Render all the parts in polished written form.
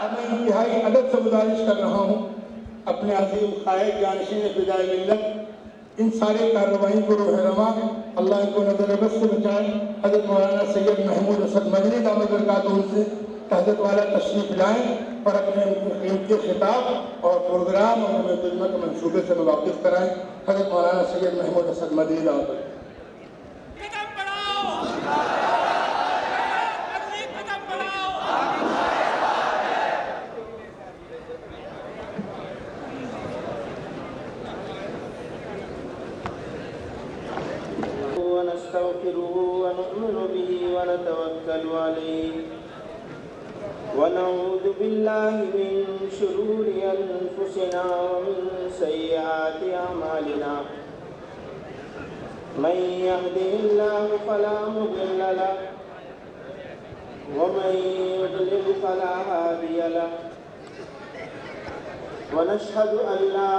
اب میں انتہائی ادب سے گزارش کر رہا ہوں اپنے عظیم قائد جانشین فدائے ملت ان سارے کارروائیوں کو روح رواں اللہ ان کو نظر بد سے بچائے. حضرت مولانا سید محمود اسد مدنی دامت برکاتہ سے حضرت والا تشریف لائیں اور اپنے ان کے خطاب اور پروگرام اور ہمیں خدمت کے منصوبے سے واقف کرائیں. حضرت مولانا سید محمود اسد مدنی دامت برکاتہ. ونستغفره ونؤمن به ونتوكل عليه ونعوذ بالله من شرور أنفسنا ومن سيئات أعمالنا من يهده الله فلا مضل له ومن يضلل فلا هادي له ونشهد أن لا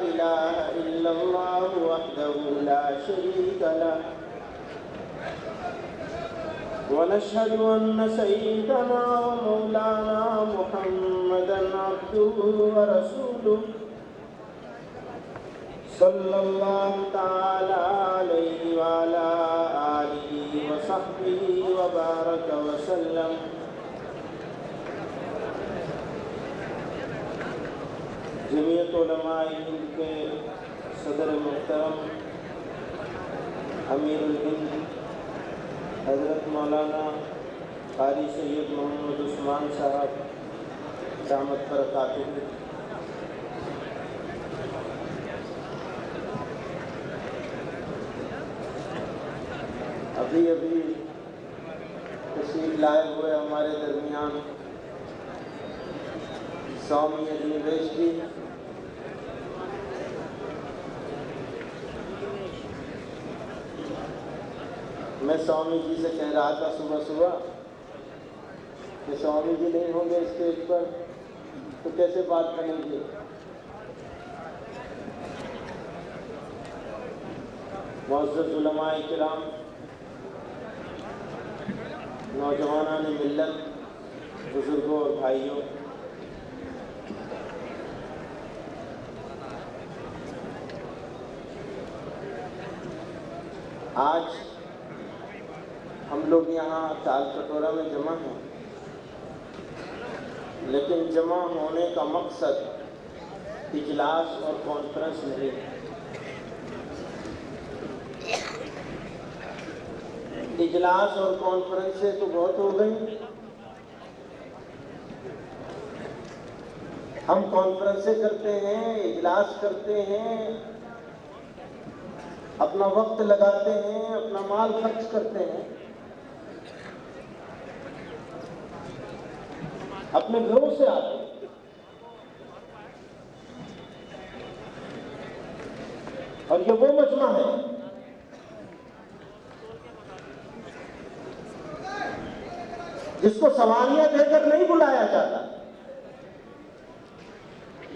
إله إلا الله وحده لا شريك له ونشهد أن سيدنا ومولانا محمدا عبده ورسوله صلى الله تعالى عليه وعلى آله وصحبه وبارك وسلم. جمعیت علماء ہند کے صدر محترم امیر الہند حضرت مولانا قاری سید محمد عثمان صاحب دامت برکاتہ. ابھی تشریف لائے ہوئے ہمارے درمیان سوامی اگنیویش جی میں سوامی جی سے کہہ رہا تھا صبح کہ سوامی جی نہیں ہوں گے اسٹیج پر تو کیسے بات کریں گے. معزز علماء کرام، نوجوانان ملت، بزرگوں اور بھائیوں، آج ہم لوگ یہاں تال کٹورا میں جمع ہیں، لیکن جمع ہونے کا مقصد اجلاس اور کانفرنس نہیں ہے. اجلاس اور کانفرنس سے تو بہت ہو گئی. ہم کانفرنسیں کرتے ہیں، اجلاس کرتے ہیں، اپنا وقت لگاتے ہیں، اپنا مال خرچ کرتے ہیں، اپنے گھروں سے آتے ہیں. اور یہ وہ مجمع ہے جس کو سواریاں دے کر نہیں بلایا جاتا.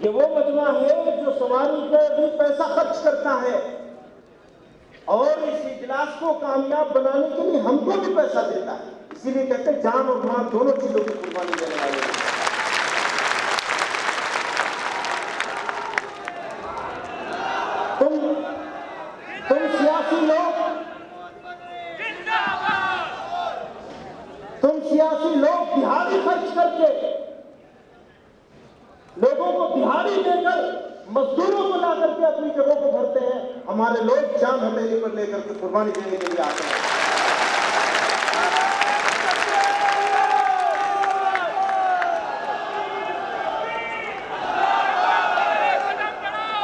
یہ وہ مجمع ہے جو سواری کو بھی پیسہ خرچ کرتا ہے اور اس اجلاس کو کامیاب بنانے کے لیے ہم کو بھی پیسہ دیتا ہے. اسی لیے کہتے ہیں جان اور مال دونوں چیزوں کی قربانی دینے والے ہیں. تم سیاسی لوگ دہاڑی خرچ کر کے، لوگوں کو دہاڑی دے کر، مزدوروں کو لا کر کے اپنی جگہوں کو بھرتے ہیں. ہمارے لوگ جان ہتھیلی پر لے کر کے قربانی دینے کے لیے آتے ہیں.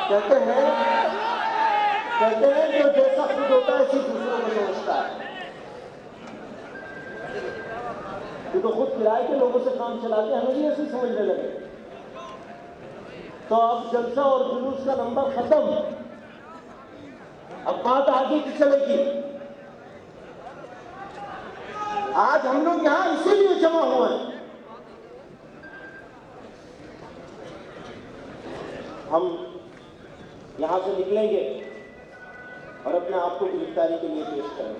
کہتے ہیں جو جیسا خود ہوتا ہے اسی دوسروں کو سمجھتا ہے. یہ تو خود کرائے کے لوگوں سے کام چلاتے ہیں، ہمیں بھی ایسے سمجھنے لگے. تو اب جلسہ اور جلوس کا نمبر ختم، اب بات آگے کی چلے گی. آج ہم لوگ یہاں اسی لیے جمع ہوئے ہیں. ہم یہاں سے نکلیں گے اور اپنے آپ کو گرفتاری کے لیے پیش کریں گے.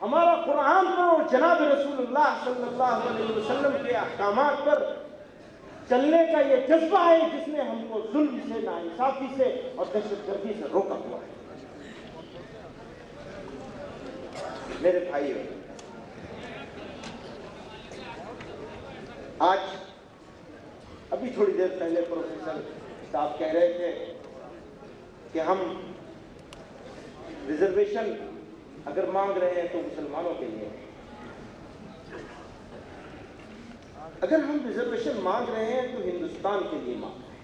ہمارا قرآن پر اور جناب رسول اللہ صلی اللہ علیہ وسلم کے احکامات پر چلنے کا یہ جذبہ ہے جس نے ہم کو ظلم سے، ناانصافی سے اور دہشت گردی سے روکا ہوا ہے۔ میرے بھائیو، آج ابھی تھوڑی دیر پہلے پروفیسر صاحب کہہ رہے تھے کہ ہم ریزرویشن اگر مانگ رہے ہیں تو مسلمانوں کے لیے، اگر ہم ریزرویشن مانگ رہے ہیں تو ہندوستان کے لیے مانگ رہے ہیں۔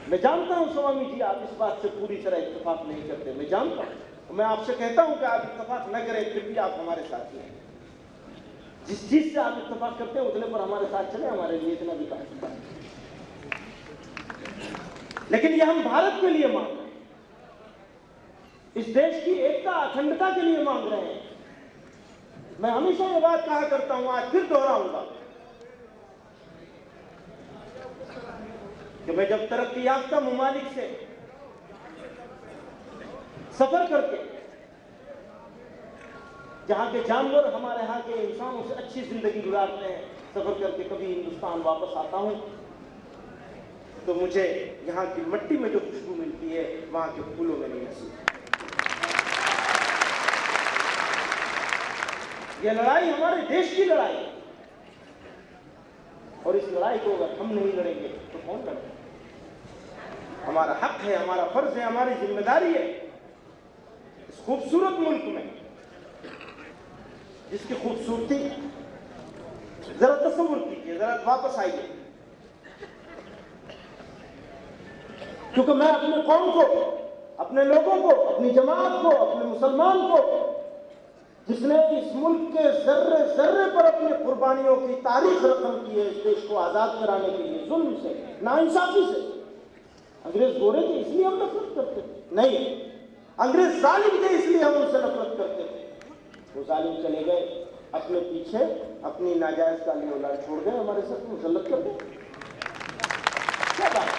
میں جانتا ہوں سوامی جی آپ اس بات سے پوری طرح اتفاق نہیں کرتے، میں جانتا ہوں، میں آپ سے کہتا ہوں کہ آپ اتفاق نہ کریں پھر بھی آپ ہمارے ساتھی ہیں۔ جس چیز سے آپ اتفاق کرتے ہیں اتنے پر ہمارے ساتھ چلیں، ہمارے لیے اتنا بھی کافی ہے۔ لیکن یہ ہم بھارت کے لیے مانگ رہے ہیں، اس دیش کی ایکتا اکھنڈتا کے لیے مانگ رہے ہیں۔ میں ہمیشہ یہ بات کہا کرتا ہوں، آج پھر دہراؤں گا کہ میں جب ترقی یافتہ ممالک سے سفر کر کے جہاں کے جانور ہمارے ہاں کے انسانوں سے اچھی زندگی گزارتے ہیں، سفر کر کے کبھی ہندوستان واپس آتا ہوں تو مجھے یہاں کی مٹی میں جو خوشبو ملتی ہے وہاں کے پھولوں میں نہیں نصیب۔ یہ لڑائی ہمارے دیش کی لڑائی ہے، اور اس لڑائی کو اگر ہم نہیں لڑیں گے تو کون لڑے گا؟ ہمارا حق ہے، ہمارا فرض ہے، ہماری ذمہ داری ہے اس خوبصورت ملک میں، جس کی خوبصورتی ذرا تصور کیجیے، ذرا واپس آئیے، کیونکہ میں اپنے قوم کو، اپنے لوگوں کو، اپنی جماعت کو، اپنے مسلمان کو، جس نے اس ملک کے ذرے ذرے پر اپنی قربانیوں کی تاریخ رقم کی ہے اس دیش کو آزاد کرانے کے لیے، ظلم سے، ناانصافی سے۔ انگریز گورے تھے اس لیے ہم نفرت کرتے تھے؟ نہیں، انگریز ظالم تھے اس لیے ہم ان سے نفرت کرتے تھے۔ وہ ظالم چلے گئے، اپنے پیچھے اپنی ناجائز کالی اولاد چھوڑ گئے، ہمارے ساتھ مسلط کر گئے۔ کیا بات ہے؟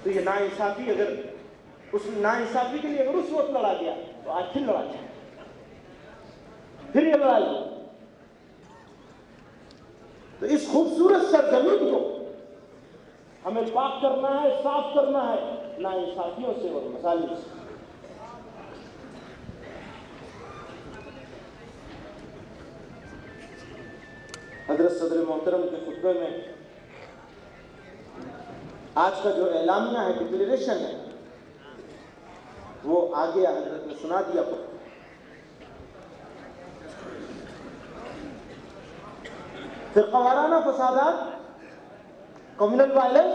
تو یہ ناانصافی، اگر اس ناانصافی کے لیے اگر اس وقت لڑا گیا تو آج پھر لڑا جائے، پھر یہ لڑائی ہو۔ تو اس خوبصورت سرزمین کو ہمیں پاک کرنا ہے، صاف کرنا ہے ناانصافیوں سے اور مظالم سے۔ حضرت صدر محترم کے خطبے میں آج کا جو اعلامیہ ہے، ڈکلیریشن ہے، وہ آگے حضرت نے سنا دیا۔ فرقہ وارانہ فسادات، کمیونل وائلنس،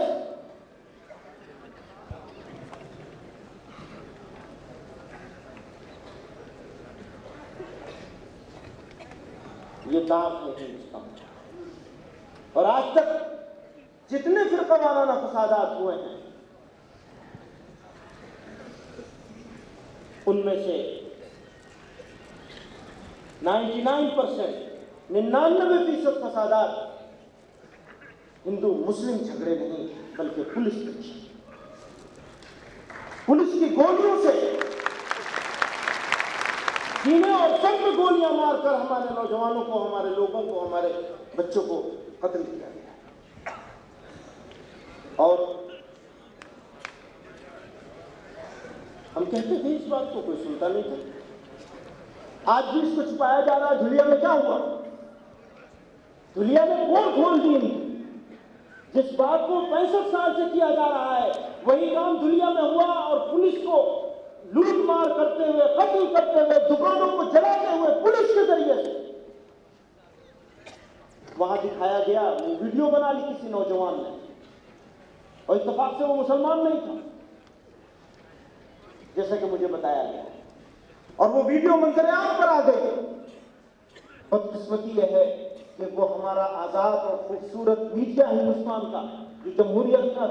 یہ داغ ہے ہندوستان، اور آج تک جتنے فرقہ وارانہ فسادات ہوئے ہیں ان میں سے 99% فسادات ہندو مسلم جھگڑے نہیں بلکہ پولیس کی گولیوں سے سینے اور سر میں گولیاں مار کر ہمارے نوجوانوں کو، ہمارے لوگوں کو، ہمارے بچوں کو قتل کیا گیا۔ اور ہم کہتے تھے اس بات کو، کوئی سنتا نہیں تھا۔ آج بھی اس کو چھپایا جا رہا ہے۔ دھلیا میں کیا ہوا؟ دھلیا میں پول کھول دی، جس بات کو 65 سال سے کیا جا رہا ہے وہی کام دھلیا میں ہوا، اور پولیس کو لوٹ مار کرتے ہوئے، قتل کرتے ہوئے، دکانوں کو جلاتے ہوئے پولیس کے ذریعے سے وہاں دکھایا گیا۔ وہ ویڈیو بنا لی کسی نوجوان نے، اور اتفاق سے وہ مسلمان نہیں تھا جیسا کہ مجھے بتایا گیا، اور وہ ویڈیو منظر عام پر آ گئی۔ بدقسمتی یہ ہے کہ وہ ہمارا آزاد اور خوبصورت میڈیا ہندوستان کا، جو جمہوریت کا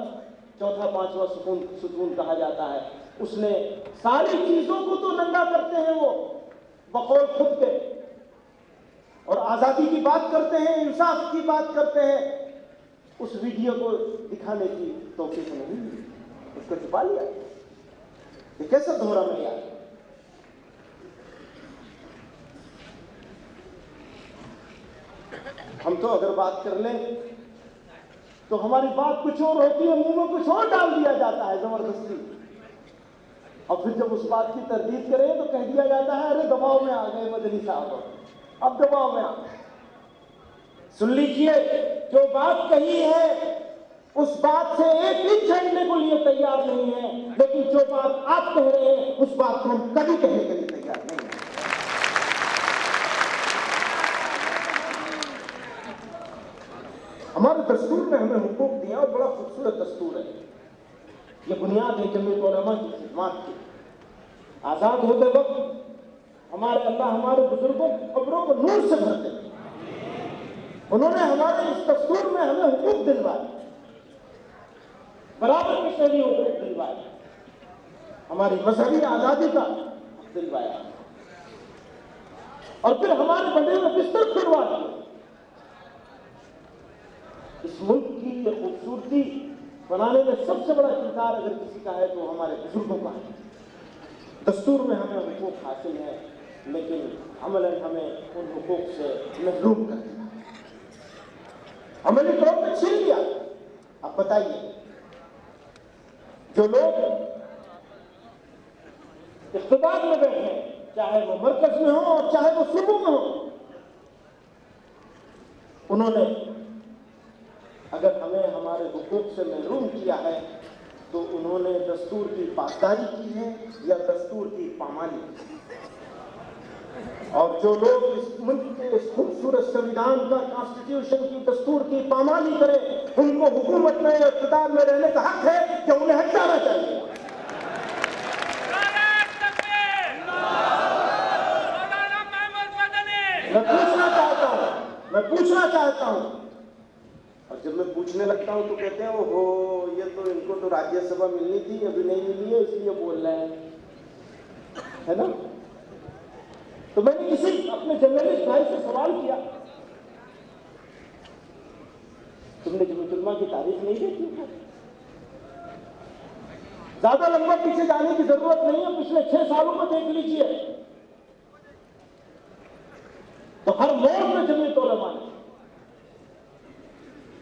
چوتھا پانچواں ستون کہا جاتا ہے، اس نے ساری چیزوں کو تو ننگا کرتے ہیں وہ بقول خود کے، اور آزادی کی بات کرتے ہیں، انصاف کی بات کرتے ہیں، اس ویڈیو کو دکھانے کی توفیق نہیں ملی، اس کو چھپا لیا۔ یہ کیسا دوہرا معیار ہے؟ ہم تو اگر بات کر لیں تو ہماری بات کچھ اور ہوتی ہے، منہ میں کچھ اور ڈال دیا جاتا ہے زبردستی، اور پھر جب اس بات کی تردید کریں تو کہہ دیا جاتا ہے ارے دباؤ میں آ گئے مدنی صاحب، اب دباؤ میں آ گئے۔ سن لیجئے، جو بات کہی ہے اس بات سے ایک انچ ہٹنے کو لیے تیار نہیں ہے، لیکن جو بات آپ کہہ رہے ہیں اس بات کو ہم کبھی کہنے کے لیے تیار نہیں ہیں۔ ہمارے دستور میں ہمیں حقوق دیا اور بڑا خوبصورت دستور ہے، یہ بنیاد ہے جمعیت علماء کی خدمات کی۔ آزاد ہوتے وقت ہمارے اللہ ہمارے بزرگوں کی قبروں کو نور سے بھرتے ہیں، انہوں نے ہمارے اس دستور میں ہمیں حقوق دلوائے، برابر کے شہری حقوق دلوائے، ہماری مذہبی آزادی کا حق دلوایا، اور پھر ہمارے بندے میں بستر کھلوا دیا۔ اس ملک کی یہ خوبصورتی بنانے میں سب سے بڑا کردار اگر کسی کا ہے تو ہمارے بزرگوں کا ہے۔ دستور میں ہمیں حقوق حاصل ہے، لیکن عملاً ہمیں ان حقوق سے محروم کر دیا، عملی طور پہ چھین لیا۔ اب بتائیے، جو لوگ اقتدار میں بیٹھے ہیں، چاہے وہ مرکز میں ہوں اور چاہے وہ صوبوں میں ہوں، انہوں نے اگر ہمیں ہمارے حقوق سے محروم کیا ہے تو انہوں نے دستور کی پاسداری کی ہے یا دستور کی پامالی کی ہے۔ اور جو لوگ اس ملک کے اس خوبصورت سنویدھان کا، کانسٹیٹیوشن کی، دستور کی پامالی کریں، ان کو حکومت میں یا اقتدار میں رہنے کا حق ہے کہ انہیں ہٹانا چاہیے۔ میں پوچھنا چاہتا ہوں، اور جب میں پوچھنے لگتا ہوں تو کہتے ہیں اوہو یہ تو ان کو تو راجیہ سبھا ملنی تھی، ابھی نہیں ملی ہے اس لیے بول رہے ہیں، ہے نا؟ تو میں نے کسی اپنے جرنلسٹ بھائی سے سوال کیا، تم نے جمعیت علماء کی تاریخ نہیں دیکھی؟ زیادہ لمبا پیچھے جانے کی ضرورت نہیں ہے، پچھلے 6 سالوں میں دیکھ لیجیے، تو ہر موڑ میں جمعیت علماء نے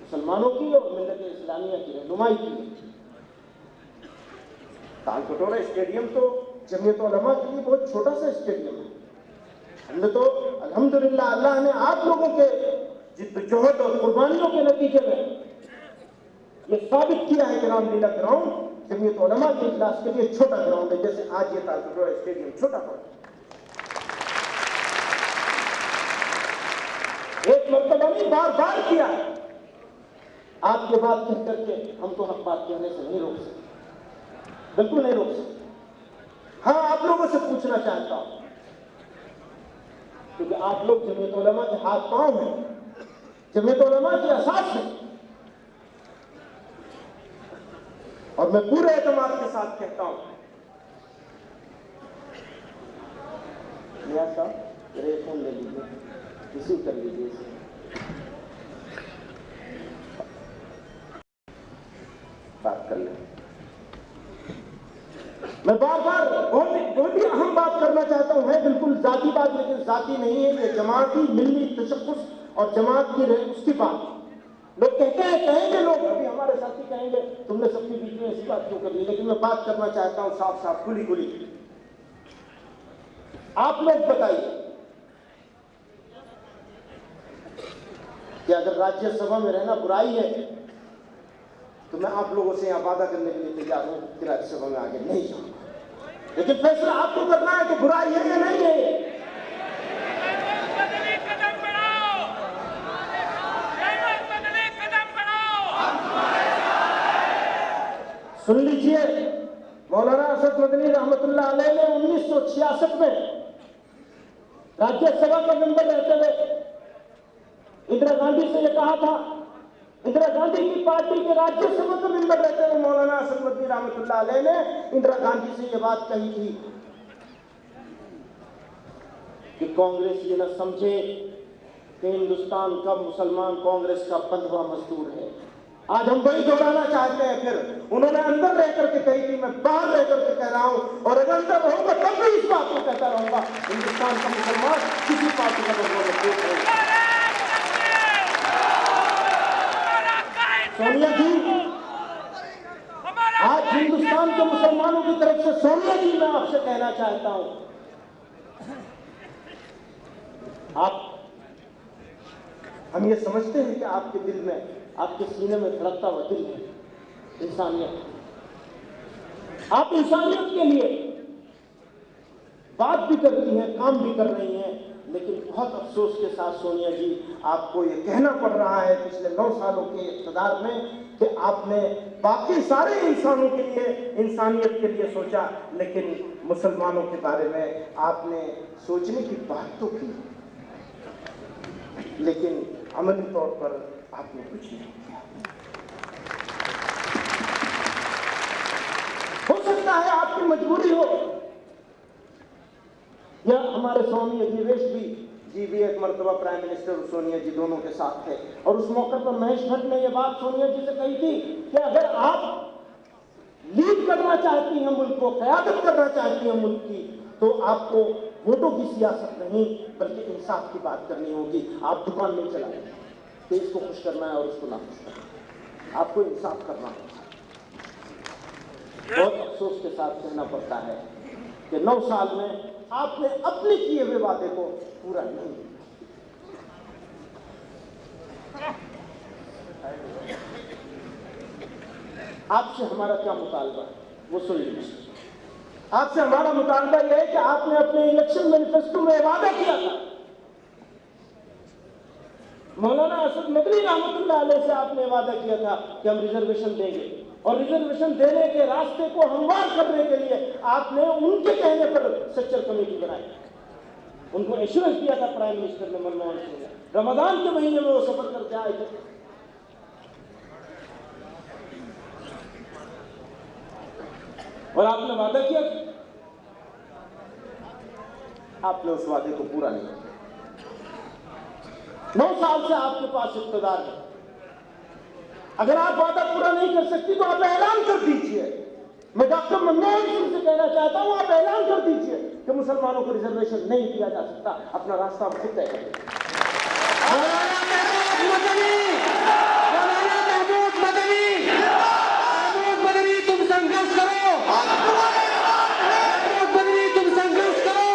مسلمانوں کی اور ملت اسلامیہ کی رہنمائی کی۔ تال کٹورا اسٹیڈیم تو جمعیت علماء کے لیے بہت چھوٹا سا اسٹیڈیم ہے، ہم نے تو الحمدللہ اللہ نے آپ لوگوں کے جدوجہد اور قربانیوں کے نتیجے میں یہ ثابت کیا ہے کہ رام لیلا گراؤنڈ جمعیت علماء کے اجلاس کے لیے چھوٹا گراؤنڈ ہے، جیسے آج یہ تال کٹورا اسٹیڈیم چھوٹا پڑا۔ ایک مرتبہ نہیں، بار بار کیا ہے۔ آپ کے بات کہہ کر کے ہم تو حق بات کہنے سے نہیں روک سکتے، بالکل نہیں روک سکتے۔ ہاں، آپ لوگوں سے پوچھنا چاہتا ہوں، کیونکہ آپ لوگ جمعیت علماء کے ہاتھ پاؤں ہیں، جمعیت علماء کی اساس ہے، اور میں پورے اعتماد کے ساتھ کہتا ہوں، نیاز صاحب میرے فون لے لیجیے، ریسیو کر لیجیے اسے، بات کر لیں۔ میں بار بار بہت ہی اہم بات کرنا چاہتا ہوں، ہے بالکل ذاتی بات، لیکن ذاتی نہیں ہے، یہ جماعتی ملی تشخص اور جماعت کی اس کی بات۔ لوگ کہتے ہیں، کہیں گے لوگ، ابھی ہمارے ساتھی کہیں گے تم نے سب کے بیچ میں ایسی بات کیوں کر لی، لیکن میں بات کرنا چاہتا ہوں صاف صاف، کھلی کھلی۔ آپ لوگ بتائیے کہ اگر راجیہ سبھا میں رہنا برائی ہے تو میں آپ لوگوں سے یہاں وعدہ کرنے کے لیے تیار ہوں کہ راجیہ سبھا میں آگے نہیں جاؤں گا، لیکن فیصلہ آپ کو کرنا ہے کہ برائی ہے یا نہیں ہے۔ سن لیجئے، مولانا اسد مدنی رحمت اللہ علیہ نے 1966 میں راجیہ سبھا کا ممبر رہتے ہوئے اندرا گاندھی سے یہ کہا تھا، اندرا گاندھی کی پارٹی کے راجیہ سبھا کا ممبر رہتے ہوئے مولانا اسد مدنی رحمت اللہ علیہ نے اندرا گاندھی سے یہ بات کہی تھی کہ کانگریس یہ نہ سمجھے کہ ہندوستان کا مسلمان کانگریس کا 15واں مزدور ہے، آج ہم وہی دوہرانا چاہتے ہیں. پھر انہوں نے اندر رہ کر کے کہی تھی, میں باہر رہ کر کے کہہ رہا ہوں, اور اگر اندر رہوں گا تب بھی اس بات کو کہتا رہوں گا, ہندوستان کا مسلمان کسی پارٹی کا مطلب نہیں. سونیا جی, آج ہندوستان کے مسلمانوں کی طرف سے سونیا جی میں آپ سے کہنا چاہتا ہوں, ہم یہ سمجھتے ہیں کہ آپ کے دل میں, آپ کے سینے میں دھڑکتا ہوا دل ہے انسانیت. آپ انسانیت کے لیے بات بھی کرتی ہیں, کام بھی کر رہی ہیں, لیکن بہت افسوس کے ساتھ سونیا جی آپ کو یہ کہنا پڑ رہا ہے پچھلے 9 سالوں کے اقتدار میں کہ آپ نے باقی سارے انسانوں کے لیے, انسانیت کے لیے سوچا, لیکن مسلمانوں کے بارے میں آپ نے سوچنے کی بات تو کی, لیکن عملی طور پر آپ نے کچھ نہیں کیا. ہو سکتا ہے آپ کی مجبوری ہو, یا ہمارے سوامی اگنیویش جی بھی ایک مرتبہ پرائم منسٹر اور سونیا جی دونوں کے ساتھ تھے, اور اس موقع پر مہیش بھٹ نے یہ بات سونیا جی سے کہی تھی کہ اگر آپ لیڈ کرنا چاہتی ہیں ملک کو, قیادت کرنا چاہتی ہیں ملک کی, تو آپ کو ووٹوں کی سیاست نہیں بلکہ انصاف کی بات کرنی ہوگی. آپ دکان نہیں چلائیں کہ اس کو خوش کرنا ہے اور اس کو نہ خوش کرنا ہے, آپ کو انصاف کرنا ہوگا. بہت افسوس کے ساتھ کہنا پڑتا ہے کہ 9 سال میں آپ نے اپنے کیے ہوئے وعدے کو پورا نہیں کیا. آپ سے ہمارا کیا مطالبہ ہے وہ سن لیجیے. آپ سے ہمارا مطالبہ یہ ہے کہ آپ نے اپنے الیکشن مینیفیسٹو میں وعدہ کیا تھا, مولانا اسد مدنی رحمۃ اللہ علیہ سے آپ نے وعدہ کیا تھا کہ ہم ریزرویشن دیں گے, اور ریزرویشن دینے کے راستے کو ہموار کرنے کے لیے آپ نے ان کے کہنے پر سیکچر کمیٹی بنائی. ان کو ایشورنس دیا تھا پرائم منسٹر نے, منموہن سنگھ نے, رمضان کے مہینے میں وہ سفر کر کے آئے تھے. اور آپ نے وعدہ کیا, آپ نے اس وعدے کو پورا نہیں کیا. 9 سال سے آپ کے پاس اقتدار ہے. اگر آپ وعدہ پورا نہیں کر سکتی تو آپ اعلان کر دیجئے. میں ڈاکٹر منموہن سنگھ سے کہنا چاہتا ہوں, آپ اعلان کر دیجئے کہ مسلمانوں کو ریزرویشن نہیں دیا جا سکتا, اپنا راستہ ہم خود طے کریں. تم سنگھرش کرو, تم سنگھرش کرو.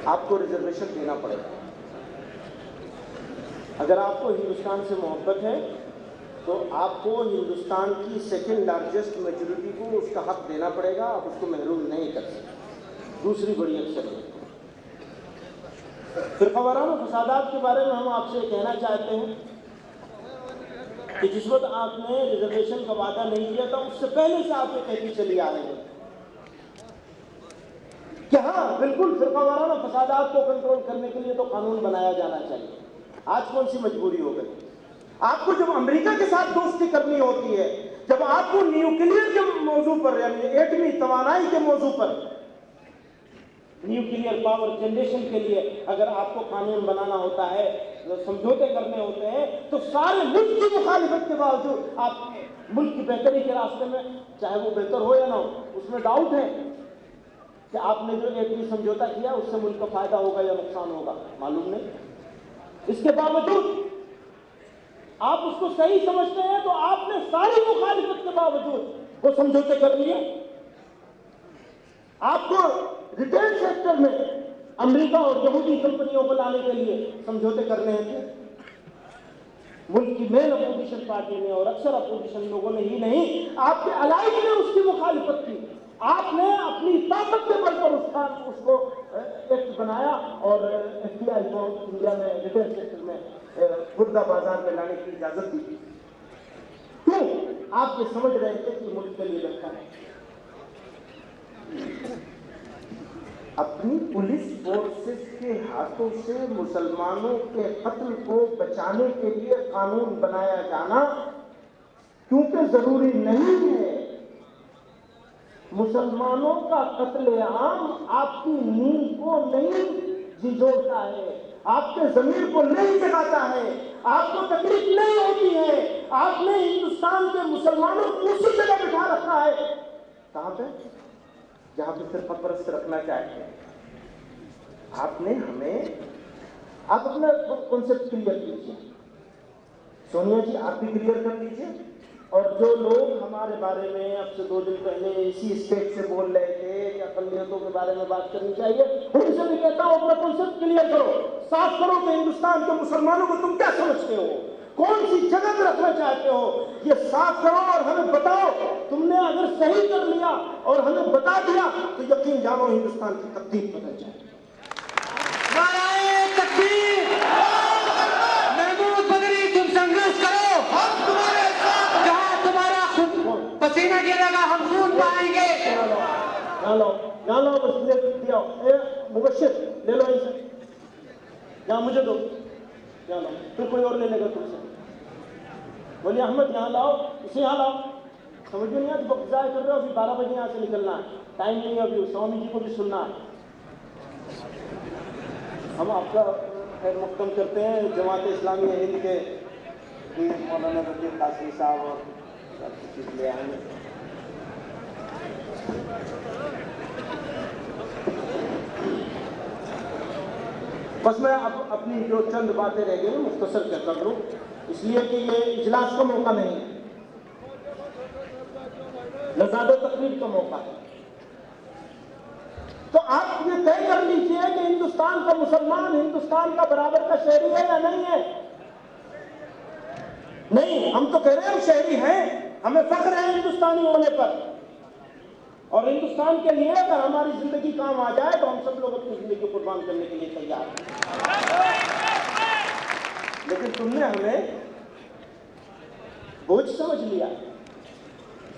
آپ کو ریزرویشن دینا پڑے گا. اگر آپ کو ہندوستان سے محبت ہے تو آپ کو ہندوستان کی 2nd لارجسٹ میجورٹی کو اس کا حق دینا پڑے گا. آپ اس کو محروم نہیں کر سکتے. دوسری بڑی اکثریت, فرقہ وارانہ فسادات کے بارے میں ہم آپ سے کہنا چاہتے ہیں کہ جس وقت آپ نے ریزرویشن کا وعدہ نہیں کیا تھا, اس سے پہلے سے آپ یہ کہتی چلی آ رہی ہے کہ ہاں بالکل فرقہ وارانہ فسادات کو کنٹرول کرنے کے لیے تو قانون بنایا جانا چاہیے. آج کون سی مجبوری ہو گئی؟ آپ کو جب امریکہ کے ساتھ دوستی کرنی ہوتی ہے, جب آپ کو نیوکلیئر کے موضوع پر, یعنی ایٹمی توانائی کے موضوع پر, نیوکلیئر پاور جنریشن کے لیے اگر آپ کو قانون بنانا ہوتا ہے, سمجھوتے کرنے ہوتے ہیں, تو سارے ملک کی مخالفت کے باوجود آپ ملک کی بہتری کے راستے میں, چاہے وہ بہتر ہو یا نہ ہو, اس میں ڈاؤٹ ہے کہ آپ نے جو ایٹمی سمجھوتا کیا اس سے ملک کا فائدہ ہوگا یا نقصان ہوگا, معلوم نہیں. اس کے باوجود آپ اس کو صحیح سمجھتے ہیں تو آپ نے ساری مخالفت کے باوجود وہ سمجھوتے کر لیے. آپ کو ریٹیل سیکٹر میں امریکہ اور یہودی کمپنیوں کو لانے کے لیے سمجھوتے کرنے ہیں. ملک کی مین اپوزیشن پارٹی نے اور اکثر اپوزیشن لوگوں نے ہی نہیں, آپ کے الائے نے اس کی مخالفت کی. آپ نے اپنی طاقت کے بل پر اس کو ایکٹ بنایا اور FDI کو انڈیا میں ریٹیل سیکٹر میں خوردہ بازار میں لانے کی اجازت دی. کیوں؟ آپ یہ سمجھ رہے تھے کہ ملک کے لیے بہتر ہے. اپنی پولیس فورسز کے ہاتھوں سے مسلمانوں کے قتل کو بچانے کے لیے قانون بنایا جانا کیونکہ ضروری نہیں ہے مسلمانوں کا قتل عام آپ کی نیند کو نہیں جھنجھوڑتا ہے، آپ کے ضمیر کو نہیں جگاتا ہے، آپ کو تکلیف نہیں ہوتی ہے۔ آپ نے ہندوستان کے مسلمانوں کو اسی جگہ بٹھا رکھا ہے، کہاں پہ؟ جہاں پہ فرقہ پرست رکھنا چاہتے ہیں۔ آپ نے ہمیں، آپ اپنا کنسپٹ کلیئر کیجیے، سونیا جی آپ بھی کلیئر کر لیجیے، اور جو لوگ ہمارے بارے میں اب سے 2 دن پہلے اسی اسٹیج سے بول رہے تھے کہ اقلیتوں کے بارے میں بات کرنی چاہیے، ان سے بھی کہتا ہوں اپنا کنسپٹ کلیئر کرو، صاف کرو کہ ہندوستان کے مسلمانوں کو تم کیا سمجھتے ہو، کون سی جگہ پہ رکھنا چاہتے ہو، یہ صاف کرو اور ہمیں بتاؤ۔ تم نے اگر صحیح کر لیا اور ہمیں بتا دیا تو یقین جانو ہندوستان کی تقدیر بدل جائے گی۔ نعرہ تکبیر! محمود بدری تم سنگھرش کرو، ہم تمہارے ساتھ، جہاں تمہارا پسینہ گرے گا ہم خون پائیں گے۔ یہاں لو بس لے دیا، مبشر لے لو ان سے، یہاں مجھے دو، یہاں لاؤ، پھر کوئی اور لے لے گا تم سے۔ بولیے احمد یہاں لاؤ، اسے یہاں لاؤ، سمجھ میں نہیں آتی، وقت ضائع کر رہے ہو، ابھی 12 بجے یہاں سے نکلنا ہے، ٹائم نہیں ہے ابھی، سوامی جی کو بھی سننا ہے۔ ہم آپ کا خیر مقدم کرتے ہیں جماعت اسلامی ہند کے مولانا رفیق قاسمی صاحب اور چیز لے آئیں گے۔ بس میں اب اپنی جو چند باتیں رہ گئی مختصر کر لوں، اس لیے کہ یہ اجلاس کا موقع نہیں ہے، نزاد و تقریب کا موقع ہے۔ تو آپ یہ طے کر لیجئے کہ ہندوستان کا مسلمان ہندوستان کا برابر کا شہری ہے یا نہیں ہے؟ نہیں، ہم تو کہہ رہے ہیں ہم شہری ہیں، ہمیں فخر ہے ہندوستانی ہونے پر، اور ہندوستان کے لیے اگر ہماری زندگی کام آ جائے تو ہم سب لوگ اپنی زندگی قربان کرنے کے لیے تیار ہیں۔ لیکن تم نے ہمیں بوجھ سمجھ لیا،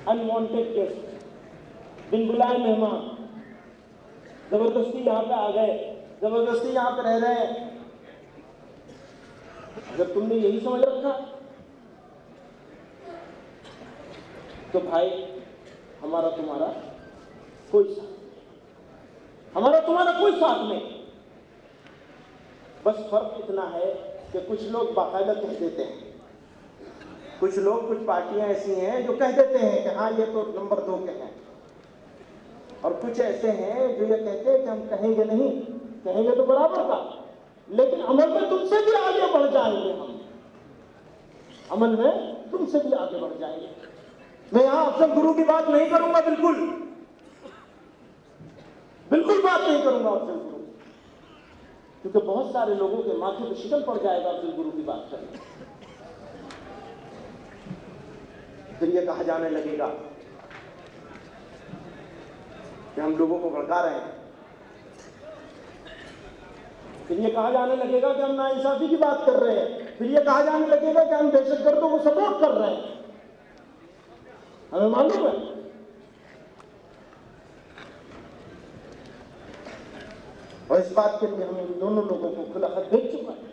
انوانٹیڈ گیسٹ، بن بلائے مہمان، زبردستی یہاں پہ آ گئے، زبردستی یہاں پہ رہ رہے ہیں۔ اگر تم نے یہی سمجھ رکھا تو بھائی ہمارا تمہارا کوئی ساتھ، ہمارا تمہارا کوئی ساتھ نہیں۔ بس فرق اتنا ہے کہ کچھ لوگ باقاعدہ کہہ دیتے ہیں، کچھ لوگ، کچھ پارٹیاں ایسی ہیں جو کہہ دیتے ہیں کہ ہاں یہ تو نمبر 2 کے ہیں، اور کچھ ایسے ہیں جو یہ کہتے ہیں کہ ہم کہیں گے نہیں، کہیں گے تو برابر کا، لیکن عمل میں تم سے بھی آگے بڑھ جائیں گے، ہم عمل میں تم سے بھی آگے بڑھ جائیں گے۔ میں یہاں افضل گرو کی بات نہیں کروں گا، بالکل بات نہیں کروں گا افضل گرو، کیونکہ بہت سارے لوگوں کے ماتھے پہ شکن پڑ جائے گا افضل گرو کی بات کرنے، پھر یہ کہا جانے لگے گا کہ ہم لوگوں کو بھڑکا رہے ہیں، پھر یہ کہا جانے لگے گا کہ ہم ناانصافی کی بات کر رہے ہیں، پھر یہ کہا جانے لگے گا کہ ہم دہشت گردوں کو سپورٹ کر رہے ہیں۔ ہمیں معلوم ہے، اور اس بات کے لیے ہم ان دونوں لوگوں کو کھلا خط بھیج چکا ہے۔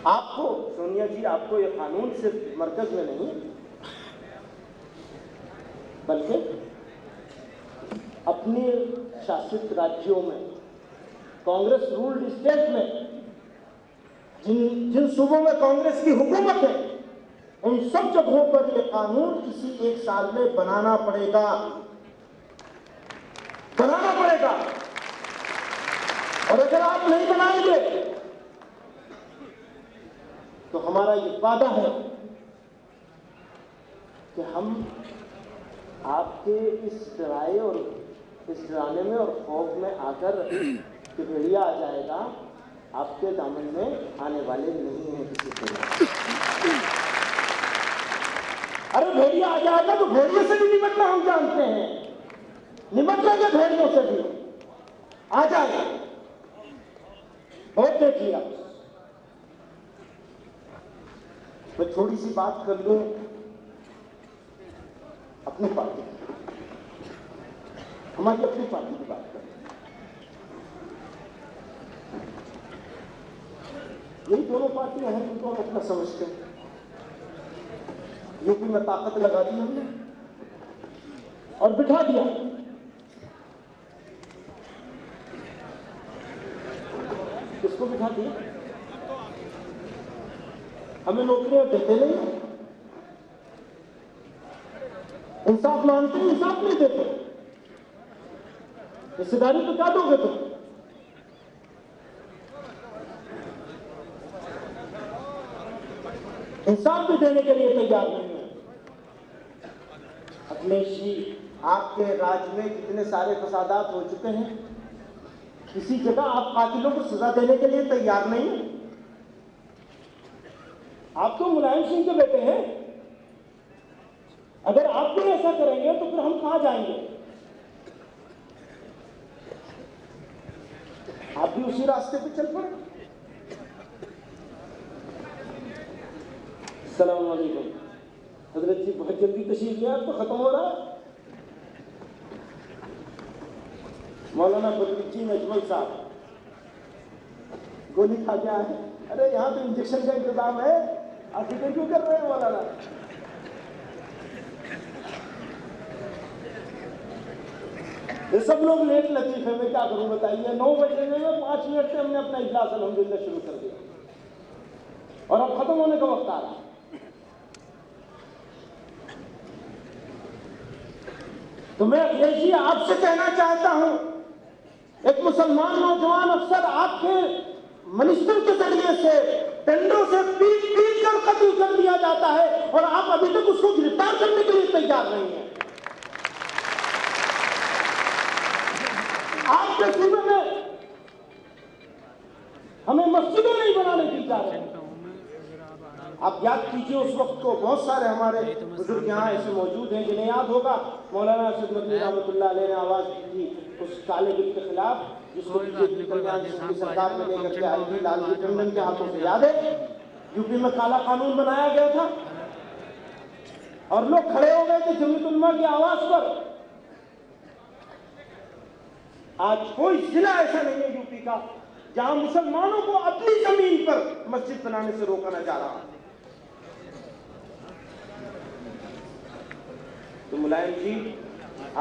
آپ کو سونیا جی، آپ کو یہ قانون صرف مرکز میں نہیں بلکہ اپنی شاست راجیوں میں، کانگریس رولڈ اسٹیٹ میں، جن صوبوں میں کانگریس کی حکومت ہے، ان سب جگہوں پر یہ قانون کسی 1 سال میں بنانا پڑے گا، اور اگر آپ نہیں بنائیں گے تو ہمارا یہ وعدہ ہے کہ ہم آپ کے اس ڈرائے اور اس ڈرانے میں اور خوف میں آ کر کہ بھیڑیا آ جائے گا، آپ کے دامن میں آنے والے نہیں ہیں کسی طرح۔ ارے بھیڑیا آ جائے گا تو بھیڑیے سے بھی نمٹنا ہم جانتے ہیں، نمٹ لیں گے بھیڑیوں سے بھی، آ جائے گا، بہت دیکھ لیا۔ میں تھوڑی سی بات کر لوں اپنی پارٹی کی، ہماری اپنی پارٹی کی بات کریں۔ یہی دونوں پارٹیاں ہیں جن کو ہم اپنا سمجھتے ہیں. یو پی میں طاقت لگا دی ہم نے اور بٹھا دیا. کس کو بٹھا دیا؟ ہمیں نوکریاں دیتے نہیں، انصاف مانتے ہیں، انصاف نہیں دیتے. حصے داری تو کیا دو گے تم؟ انصاف بھی دینے کے لیے تیار نہیں ہے. اکھلیش جی، آپ کے راج میں کتنے سارے فسادات ہو چکے ہیں، کسی جگہ آپ قاتلوں کو سزا دینے کے لیے تیار نہیں ہیں. آپ تو ملائم سنگھ کے بیٹے ہیں، اگر آپ بھی ایسا کریں گے تو پھر ہم کہاں جائیں گے؟ آپ بھی اسی راستے پہ چل پڑے. السلام علیکم. حضرت جی بہت جلدی تشریف لیا، تو ختم ہو رہا ہے. مولانا بدرالدین اجمل صاحب گولی کھا کے آئے. ارے یہاں تو انجیکشن کا انتظام ہے، آپ فکر کیوں کر رہے ہیں مولانا؟ یہ سب لوگ لیٹ لطیف ہے، میں کیا کروں بتائیے. 9 بجے میں 5 منٹ سے ہم نے اپنا اجلاس الحمدللہ شروع کر دیا اور اب ختم ہونے کا وقت آ رہا ہے. تو میں اکھلیش جی آپ سے کہنا چاہتا ہوں، ایک مسلمان نوجوان افسر آپ کے منسٹر کے ذریعے سے ڈنڈوں سے پیٹ پیٹ کر قتل کر دیا جاتا ہے اور آپ ابھی تک اس کو گرفتار کرنے کے لیے تیار نہیں ہیں. آپ کے صوبے میں ہمیں مسجدیں نہیں بنانے دی جا رہی. آپ یاد کیجئے اس وقت کو، بہت سارے ہمارے بزرگ یہاں ایسے موجود ہیں جنہیں یاد ہوگا مولانا اسد مدنی رحمۃ اللہ علیہ نے آواز دی تھی اس کالے بل کے خلاف، جس کو بی جے پی کلیان کی سرکار میں لے کر کے آئی تھی لال جی ٹنڈن کے ہاتھوں سے. یاد ہے یو پی میں کالا قانون بنایا گیا تھا اور لوگ کھڑے ہو گئے تھے جمعیت علماء کی آواز پر. آج کوئی ضلع ایسا نہیں ہے یو پی کا جہاں مسلمانوں کو اپنی زمین پر مسجد بنانے سے روکا نہ جا رہا. تو ملائم جی،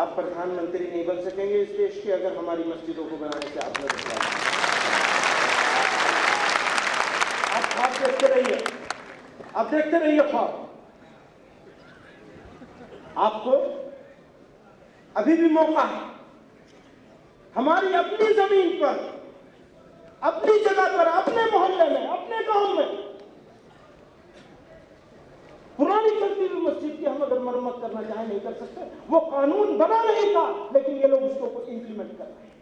آپ پردھان منتری نہیں بن سکیں گے اس دیش کے اگر ہماری مسجدوں کو بنانے سے آپ نے روکا. آپ خواب دیکھتے رہیے، آپ دیکھتے رہیے خواب. آپ کو ابھی بھی موقع ہے ہماری اپنی زمین پر، اپنی جگہ پر، اپنے محلے میں، اپنے گاؤں میں پرانی چلتی ہوئی مسجد کی ہم اگر مرمت کرنا چاہیں نہیں کر سکتے. وہ قانون بنا نہیں تھا لیکن یہ لوگ اس کو امپلیمنٹ کر رہے ہیں.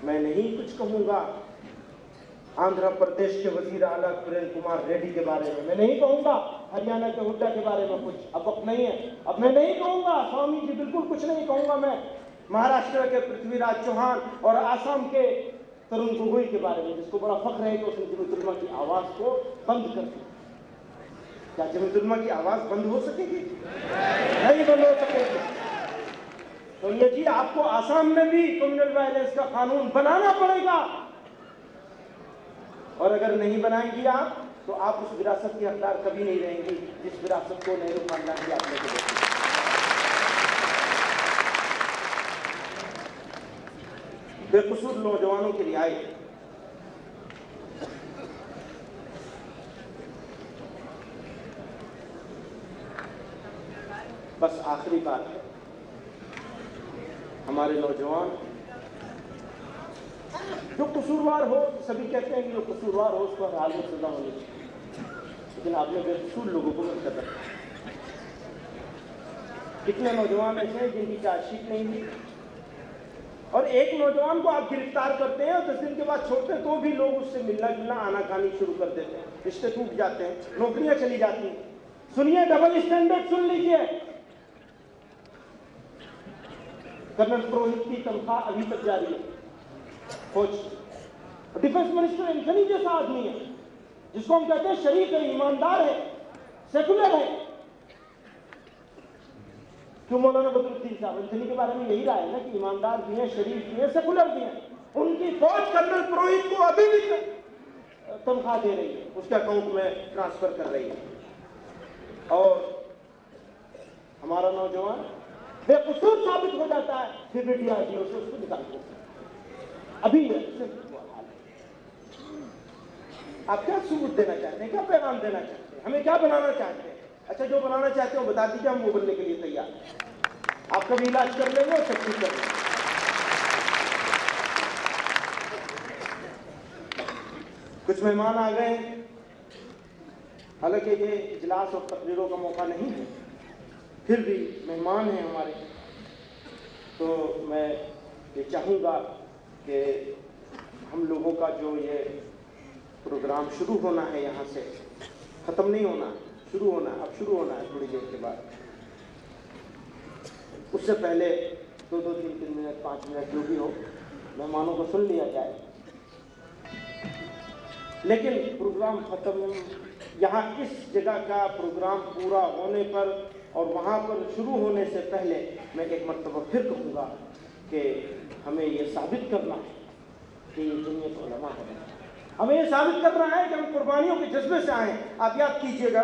میں نہیں کچھ کہوں گا آندھرا پردیش کے وزیر اعلیٰ کرن کمار ریڈی کے بارے میں، میں نہیں کہوں گا ہریانہ کے ہڈا کے بارے میں کچھ، اب وقت نہیں ہے. اب میں نہیں کہوں گا سوامی جی، بالکل کچھ نہیں کہوں گا میں مہاراشٹر کے پرتھوی راج چوہان اور آسام کے ترون گگوئی کے بارے میں، جس کو بڑا فخر ہے کہ اس نے جمعیت علماء کی آواز کو بند کر دیا. کیا جمعیت علماء کی آواز بند ہو سکے گی؟ نہیں بند ہو سکے گی. تو یہ جی آپ کو آسام میں بھی کمیونل وائلنس کا قانون بنانا پڑے گا، اور اگر نہیں بنائیں گی آپ تو آپ اس وراثت کی حقدار کبھی نہیں رہیں گی جس وراثت کو نہرو خاندان کی آپ نے دیکھی. بے قصور نوجوانوں کی رہائی. بس آخری بات ہے، ہمارے نوجوان جو قصوروار ہو، سبھی کہتے ہیں کہ جو قصوروار ہو اس کو ہر حال میں سزا ہونی چاہیے، لیکن آپ نے بے قصور لوگوں کو مت کر رکھا. کتنے نوجوان ایسے ہیں جن کی چارج شیٹ نہیں ہوئی، اور ایک نوجوان کو آپ گرفتار کرتے ہیں اور 10 دن کے بعد چھوڑتے ہیں تو بھی لوگ اس سے ملنا جلنا آنا کھانی شروع کر دیتے ہیں، رشتے ٹوٹ جاتے ہیں، نوکریاں چلی جاتی ہیں. سنیے ڈبل اسٹینڈرڈ سن لیجیے. کرنل پروہت کی تنخواہ ابھی تک جاری ہے فوج. ڈیفنس منسٹر اینتھنی جیسا آدمی ہے جس کو ہم کہتے ہیں شریف ہے، ایماندار ہے، سیکولر ہے، کیوں مولانا بدرالدین صاحب انتھونی کے بارے میں یہی رائے ہے نا کہ ایماندار بھی ہیں، شریف بھی ہیں، سیکولر بھی ہیں. ان کی فوج کرنل پروہت کو ابھی بھی تنخواہ دے رہی ہے، اس کے اکاؤنٹ میں ٹرانسفر کر رہی ہے. اور ہمارا نوجوان بے قصور ثابت ہو جاتا ہے، پھر بھی DRDO سے اس کو نکال دیا. ابھی آپ کیا ثبوت دینا چاہتے ہیں، کیا پیغام دینا چاہتے ہیں، ہمیں کیا بنانا چاہتے ہیں؟ اچھا جو بنانا چاہتے ہیں وہ بتا دیجیے، ہم وہ بننے کے لیے تیار ہیں. آپ کا بھی علاج کر لیں گے اور سب کچھ کر لیں گے. کچھ مہمان آ گئے ہیں، حالانکہ یہ اجلاس اور تقریروں کا موقع نہیں ہے، پھر بھی مہمان ہیں ہمارے. تو میں یہ چاہوں گا کہ ہم لوگوں کا جو یہ پروگرام شروع ہونا ہے یہاں سے، ختم نہیں ہونا، شروع ہونا ہے، اب شروع ہونا ہے تھوڑی دیر کے بعد. اس سے پہلے 2-3 منٹ 5 منٹ جو بھی ہو مہمانوں کو سن لیا جائے. لیکن پروگرام ختم یہاں اس جگہ کا پروگرام پورا ہونے پر اور وہاں پر شروع ہونے سے پہلے میں ایک مرتبہ پھر کہوں گا کہ ہمیں یہ ثابت کرنا ہے کہ یہ جمعیت علماء ہے. ہمیں یہ ثابت کرنا ہے کہ ہم قربانیوں کے جذبے سے آئے. آپ یاد کیجئے گا،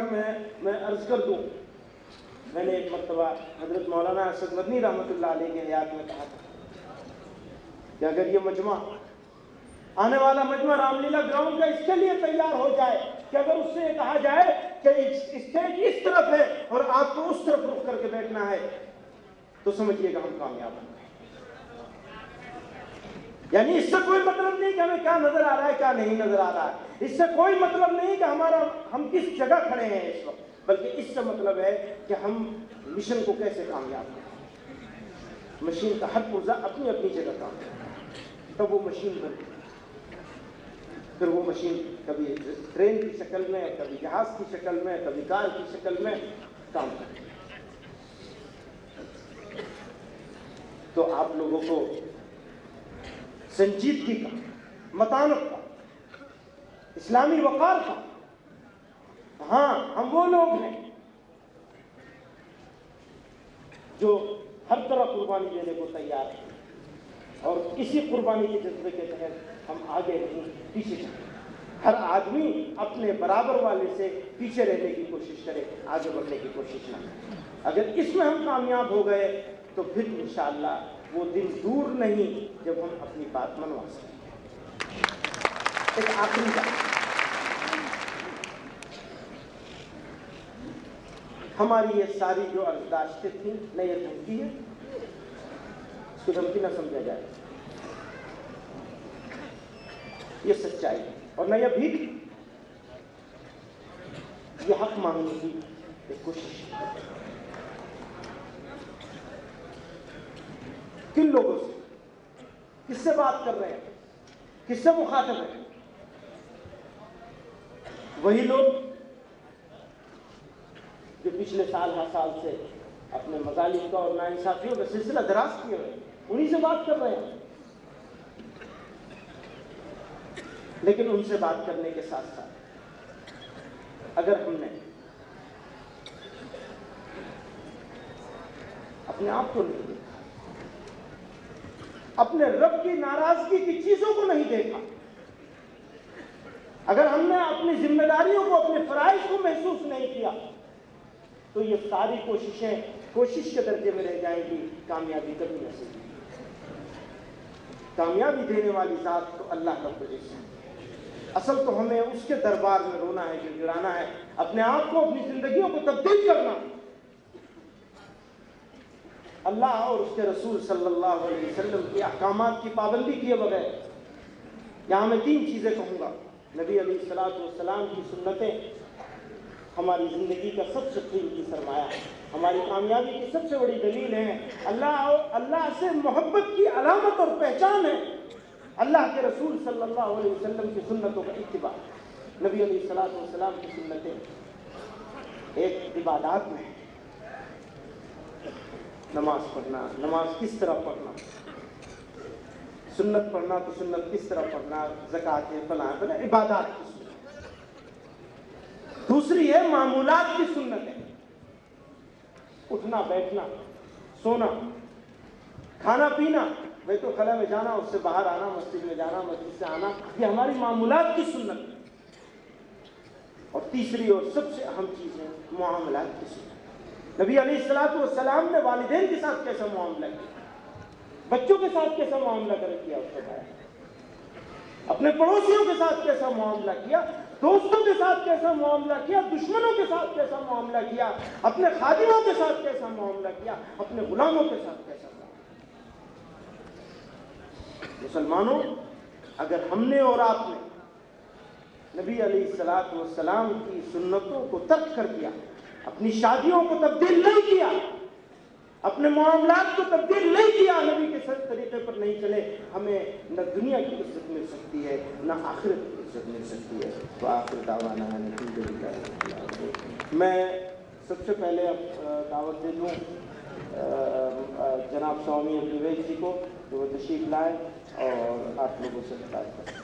میں عرض کر دوں، میں نے ایک مرتبہ حضرت مولانا اسد مدنی رحمۃ اللہ علیہ کے حیات میں کہا تھا کہ اگر یہ مجمع، آنے والا مجمع رام لیلا گراؤنڈ کا اس کے لیے تیار ہو جائے کہ اگر اس سے یہ کہا جائے کہ اسٹیج اس طرف ہے اور آپ کو اس طرف رخ کر کے بیٹھنا ہے، تو سمجھیے گا ہم کامیاب ہیں. یعنی اس سے کوئی مطلب نہیں کہ ہمیں کیا نظر آ رہا ہے کیا نہیں نظر آ رہا ہے، اس سے کوئی مطلب نہیں کہ ہم کس جگہ کھڑے ہیں اس وقت، بلکہ اس سے مطلب ہے کہ ہم مشن کو کیسے کامیاب کریں. مشین کا ہر پرزہ اپنی اپنی جگہ کام کرتا، تب وہ مشین بنتی. پھر وہ مشین کبھی ٹرین کی شکل میں، کبھی جہاز کی شکل میں، کبھی کار کی شکل میں کام کرتی. تو آپ لوگوں کو سنجیدگی کا، متانت کا، اسلامی وقار کا، ہاں ہم وہ لوگ ہیں جو ہر طرح قربانی دینے کو تیار ہیں اور کسی قربانی کے جذبے کے تحت ہم آگے نہیں پیچھے جائیں. ہر آدمی اپنے برابر والے سے پیچھے رہنے کی کوشش کرے، آگے بڑھنے کی کوشش نہ کرے. اگر اس میں ہم کامیاب ہو گئے تو پھر انشاءاللہ وہ دن دور نہیں جب ہم اپنی بات منوا سکیں. ایک آخری بات، ہماری یہ ساری جو عرضداشتیں تھیں، نہ یہ دھمکی ہے، اس کو دھمکی نہ سمجھا جائے، یہ سچائی ہے. اور نہ یہ بھیک، یہ حق مانگنے کی ایک کوشش ہے. کن لوگوں سے، کس سے بات کر رہے ہیں، کس سے مخاطب ہیں؟ وہی لوگ جو پچھلے سال ہر سال سے اپنے مظالم کا اور ناانصافیوں کا سلسلہ دراز کیے ہوئے، انہی سے بات کر رہے ہیں. لیکن ان سے بات کرنے کے ساتھ ساتھ اگر ہم نے اپنے آپ کو نہیں دیکھا، اپنے رب کی ناراضگی کی چیزوں کو نہیں دیکھا، اگر ہم نے اپنی ذمہ داریوں کو، اپنے فرائض کو محسوس نہیں کیا، تو یہ ساری کوششیں کوشش کے درجے میں رہ جائیں گی، کامیابی کبھی نصیب نہیں. کامیابی دینے والی ذات تو اللہ رب العزت ہے. اصل تو ہمیں اس کے دربار میں رونا ہے، گڑگڑانا ہے، اپنے آپ کو، اپنی زندگیوں کو تبدیل کرنا. اللہ اور اس کے رسول صلی اللہ علیہ وسلم کے احکامات کی پابندی کیے بغیر، یہاں میں 3 چیزیں کہوں گا. نبی علیہ السلام کی سنتیں ہماری زندگی کا سب سے قیمتی سرمایہ ہے، ہماری کامیابی کی سب سے بڑی دلیل ہے. اللہ سے محبت کی علامت اور پہچان ہے اللہ کے رسول صلی اللہ علیہ وسلم کی سنتوں کا اتباع. نبی علیہ السلام کی سنتیں ایک عبادات میں ہے. نماز پڑھنا، نماز کس طرح پڑھنا، سنت پڑھنا تو سنت کس طرح پڑھنا، زکوٰۃ فلاں فلاں، عبادات کی سنت. دوسری ہے معمولات کی سنتیں، اٹھنا بیٹھنا، سونا، کھانا پینا، بیت الخلا میں جانا، اس سے باہر آنا، مسجد میں جانا، مسجد سے آنا، یہ ہماری معمولات کی سنت ہے۔ اور تیسری اور سب سے اہم چیز ہے معاملات کی سنت۔ نبی علیہ الصلوۃ والسلام نے والدین کے ساتھ کیسا معاملہ کیا، بچوں کے ساتھ کیسا معاملہ کیا، اس کو بتایا، اپنے پڑوسیوں کے ساتھ کیسا معاملہ کیا، دوستوں کے ساتھ کیسا معاملہ کیا، دشمنوں کے ساتھ کیسا معاملہ کیا، اپنے خادموں کے ساتھ کیسا معاملہ کیا، اپنے غلاموں کے ساتھ کیسا معاملہ کیا۔ مسلمانوں، اگر ہم نے اور آپ نے نبی علیہ الصلوۃ والسلام کی سنتوں کو ترک کر دیا، اپنی شادیوں کو تبدیل نہیں کیا، اپنے معاملات کو تبدیل نہیں کیا، نبی کے سر طریقے پر نہیں چلے، ہمیں نہ دنیا کی عزت مل سکتی ہے نہ آخرت کی عزت مل سکتی ہے۔ تو آخر دعوانا الحمدللہ۔ میں سب سے پہلے اب دعوت دے دوں جناب سوامی ابن ویج جی کو، جو وہ تشریف لائے اور آپ لوگوں سے خطاب کریں۔